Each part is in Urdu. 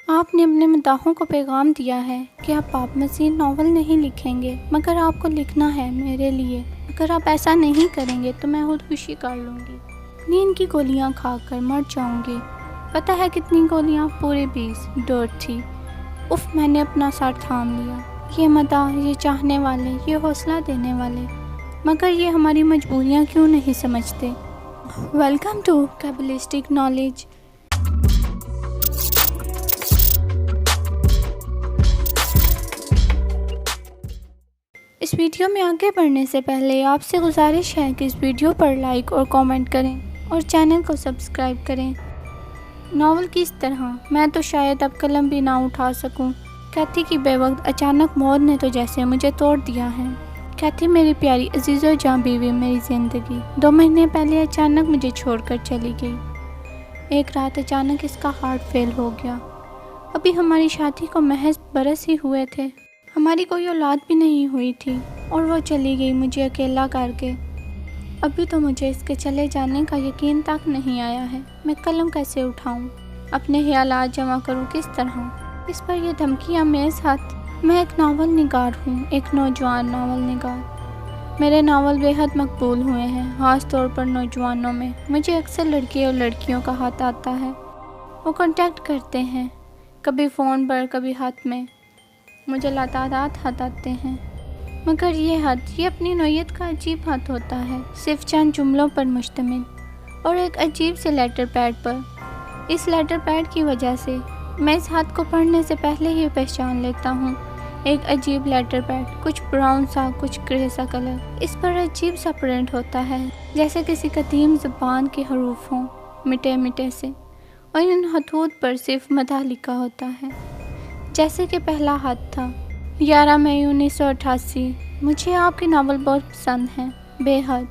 آپ نے اپنے مداحوں کو پیغام دیا ہے کہ آپ مزید ناول نہیں لکھیں گے، مگر آپ کو لکھنا ہے میرے لیے۔ اگر آپ ایسا نہیں کریں گے تو میں خودکشی کر لوں گی، نیند کی گولیاں کھا کر مر جاؤں گی۔ پتہ ہے کتنی گولیاں؟ پورے 20۔ ڈورتھی: اف، میں نے اپنا سر تھام لیا۔ یہ مداح، یہ چاہنے والے، یہ حوصلہ دینے والے، مگر یہ ہماری مجبوریاں کیوں نہیں سمجھتے؟ Welcome to cabalistic knowledge. اس ویڈیو میں آگے بڑھنے سے پہلے آپ سے گزارش ہے کہ اس ویڈیو پر لائک اور کامنٹ کریں اور چینل کو سبسکرائب کریں۔ ناول کس طرح؟ میں تو شاید اب قلم بھی نہ اٹھا سکوں۔ کیتھی کی بے وقت اچانک موت نے تو جیسے مجھے توڑ دیا ہے۔ کیتھی میری پیاری عزیز و جاں بیوی، میری زندگی 2 مہینے پہلے اچانک مجھے چھوڑ کر چلی گئی۔ ایک رات اچانک اس کا ہارٹ فیل ہو گیا۔ ابھی ہماری شادی کو محض برس ہی ہوئے تھے، ہماری کوئی اولاد بھی نہیں ہوئی تھی، اور وہ چلی گئی مجھے اکیلا کر کے۔ ابھی تو مجھے اس کے چلے جانے کا یقین تک نہیں آیا ہے۔ میں قلم کیسے اٹھاؤں؟ اپنے خیالات جمع کروں کس طرح؟ اس پر یہ دھمکیاں میز ہاتھ۔ میں ایک ناول نگار ہوں، ایک نوجوان ناول نگار۔ میرے ناول بے حد مقبول ہوئے ہیں، خاص طور پر نوجوانوں میں۔ مجھے اکثر لڑکے اور لڑکیوں کا خط آتا ہے، وہ کانٹیکٹ کرتے ہیں، کبھی فون پر، کبھی خط میں۔ مجھے لاتعداد خط آتے ہیں، مگر یہ خط، یہ اپنی نوعیت کا عجیب خط ہوتا ہے، صرف چند جملوں پر مشتمل، اور ایک عجیب سے لیٹر پیڈ پر۔ اس لیٹر پیڈ کی وجہ سے میں اس خط کو پڑھنے سے پہلے ہی پہچان لیتا ہوں۔ ایک عجیب لیٹر پیڈ، کچھ براؤن سا، کچھ گرے سا کلر۔ اس پر عجیب سا پرنٹ ہوتا ہے، جیسے کسی قدیم زبان کے حروف ہوں، مٹے مٹے سے، اور ان خطوط پر صرف مدح لکھا ہوتا ہے، جیسے کہ پہلا خط تھا: 11 مئی 1988۔ مجھے آپ کے ناول بہت پسند ہیں، بے حد،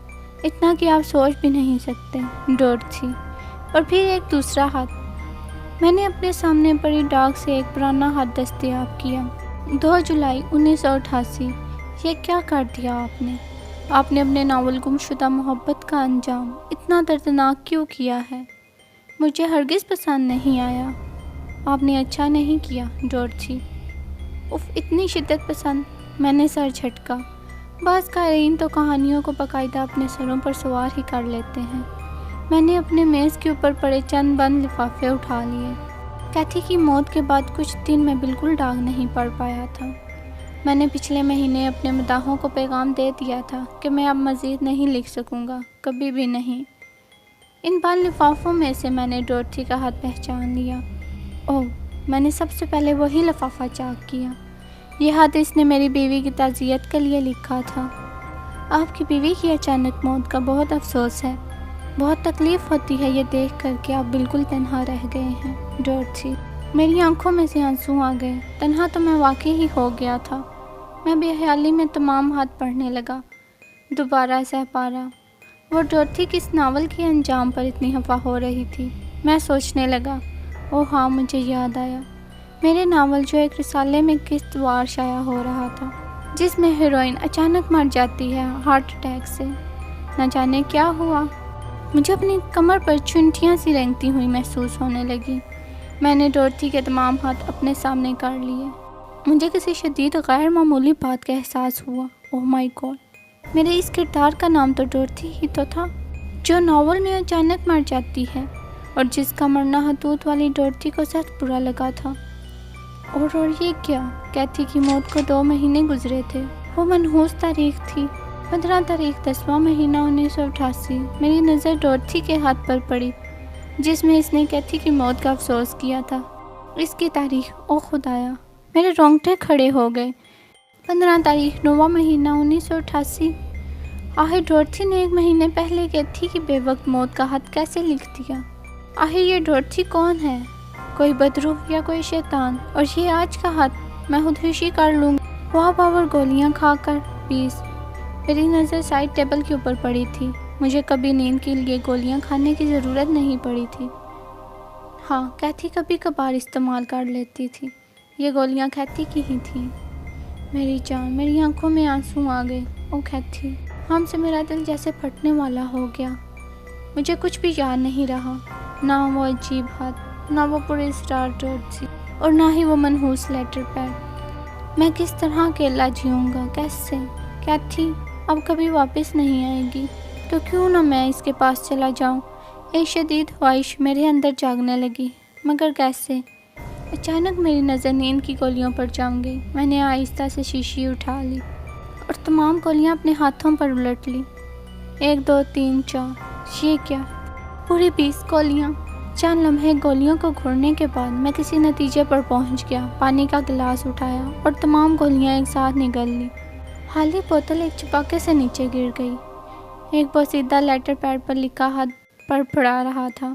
اتنا کہ آپ سوچ بھی نہیں سکتے، ڈورتھی۔ اور پھر ایک دوسرا خط۔ میں نے اپنے سامنے پڑی ڈاک سے ایک پرانا خط دستیاب کیا: 2 جولائی 1988۔ یہ کیا کر دیا آپ نے؟ آپ نے اپنے ناول گمشدہ محبت کا انجام اتنا دردناک کیوں کیا ہے؟ مجھے ہرگز پسند نہیں آیا۔ آپ نے اچھا نہیں کیا، ڈورتھی۔ اف، اتنی شدت پسند! میں نے سر جھٹکا۔ بعض قارئین تو کہانیوں کو باقاعدہ اپنے سروں پر سوار ہی کر لیتے ہیں۔ میں نے اپنے میز کے اوپر پڑے چند بند لفافے اٹھا لیے۔ کیتھی کی موت کے بعد کچھ دن میں بالکل ڈاک نہیں پڑھ پایا تھا۔ میں نے پچھلے مہینے اپنے مداحوں کو پیغام دے دیا تھا کہ میں اب مزید نہیں لکھ سکوں گا، کبھی بھی نہیں۔ ان بند لفافوں میں سے میں نے ڈورتھی کا خط پہچان لیا۔ اوہ، میں نے سب سے پہلے وہی لفافہ چاک کیا۔ یہ خط اس نے میری بیوی کی تعزیت کے لیے لکھا تھا: آپ کی بیوی کی اچانک موت کا بہت افسوس ہے، بہت تکلیف ہوتی ہے یہ دیکھ کر کہ آپ بالکل تنہا رہ گئے ہیں، ڈورتھی۔ میری آنکھوں میں سے آنسو آ گئے۔ تنہا تو میں واقعی ہی ہو گیا تھا۔ میں بے خیالی میں تمام خط پڑھنے لگا، دوبارہ سہ پارا۔ وہ ڈورتھی کس ناول کے انجام پر اتنی خفا ہو رہی تھی؟ میں سوچنے لگا، اوہ ہاں، مجھے یاد آیا، میرے ناول جو ایک رسالے میں قسط وار شائع ہو رہا تھا، جس میں ہیروئن اچانک مر جاتی ہے ہارٹ اٹیک سے۔ نہ جانے کیا ہوا، مجھے اپنی کمر پر چونٹیاں سی رینگتی ہوئی محسوس ہونے لگی۔ میں نے ڈورتھی کے تمام خط اپنے سامنے کر لیے۔ مجھے کسی شدید غیر معمولی بات کا احساس ہوا۔ اوہ مائی گاڈ، میرے اس کردار کا نام تو ڈورتھی ہی تو تھا، جو ناول میں اچانک مر جاتی ہے، اور جس کا مرنا خطوط والی ڈورتھی کو سخت برا لگا تھا۔ اور یہ کیا؟ کیتھی کی موت کو 2 مہینے گزرے تھے۔ وہ منحوس تاریخ تھی، 15 تاریخ 10واں مہینہ 1988۔ میری نظر ڈورتھی کے خط پر پڑی، جس میں اس نے کیتھی کی موت کا افسوس کیا تھا۔ اس کی تاریخ، او خدایا، میرے رونگٹے کھڑے ہو گئے۔ 15 تاریخ 9واں مہینہ 1988۔ آخر ڈورتھی نے 1 مہینے پہلے کیتھی کی بے وقت موت کا خط کیسے لکھ دیا؟ آخر یہ ڈورتھی کون ہے؟ کوئی بدروح یا کوئی شیطان؟ اور یہ آج کا خط: میں خودکشی کر لوں گی، واہ پاور گولیاں کھا کر 20۔ میری نظر سائڈ ٹیبل کے اوپر پڑی تھی۔ مجھے کبھی نیند کے لیے گولیاں کھانے کی ضرورت نہیں پڑی تھی۔ ہاں، کیتھی کبھی کبھار استعمال کر لیتی تھی۔ یہ گولیاں کیتھی کی ہی تھیں۔ میری جان، میری آنکھوں میں آنسو آ گئے۔ او کیتھی، ہم سے میرا دل جیسے پھٹنے والا ہو گیا۔ مجھے کچھ بھی یاد نہیں رہا، نہ وہ عجیب خط، نہ وہ پراسرار ڈورتھی۔ اور نہ ہی وہ منحوس لیٹر پیڈ۔ میں کس طرح اکیلا جیوں گا؟ کیسے؟ کیتھی اب کبھی واپس نہیں آئے گی تو کیوں نہ میں اس کے پاس چلا جاؤں؟ ایک شدید خواہش میرے اندر جاگنے لگی، مگر کیسے؟ اچانک میری نظر نیند کی گولیوں پر جم گئی۔ میں نے آہستہ سے شیشی اٹھا لی اور تمام گولیاں اپنے ہاتھوں پر الٹ لی۔ 1 2 3 4، یہ کیا؟ پوری 20 گولیاں! چند لمحے گولیوں کو گھورنے کے بعد میں کسی نتیجے پر پہنچ گیا۔ پانی کا گلاس اٹھایا اور تمام گولیاں ایک ساتھ نگل لی۔ خالی بوتل ایک چپاکے سے نیچے گر گئی۔ ایک بوسیدہ لیٹر پیڈ پر لکھا خط پڑھا رہا تھا: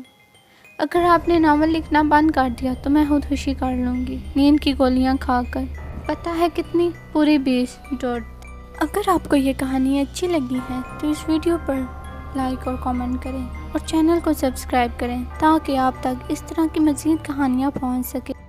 اگر آپ نے ناول لکھنا بند کر دیا تو میں خودکشی کر لوں گی، نیند کی گولیاں کھا کر۔ پتہ ہے کتنی؟ پوری 20 ڈاٹ۔ اگر آپ کو یہ کہانی اچھی لگی ہے تو اس ویڈیو پر لائک اور کامنٹ کریں اور چینل کو سبسکرائب کریں تاکہ آپ تک اس طرح کی مزید کہانیاں پہنچ سکیں۔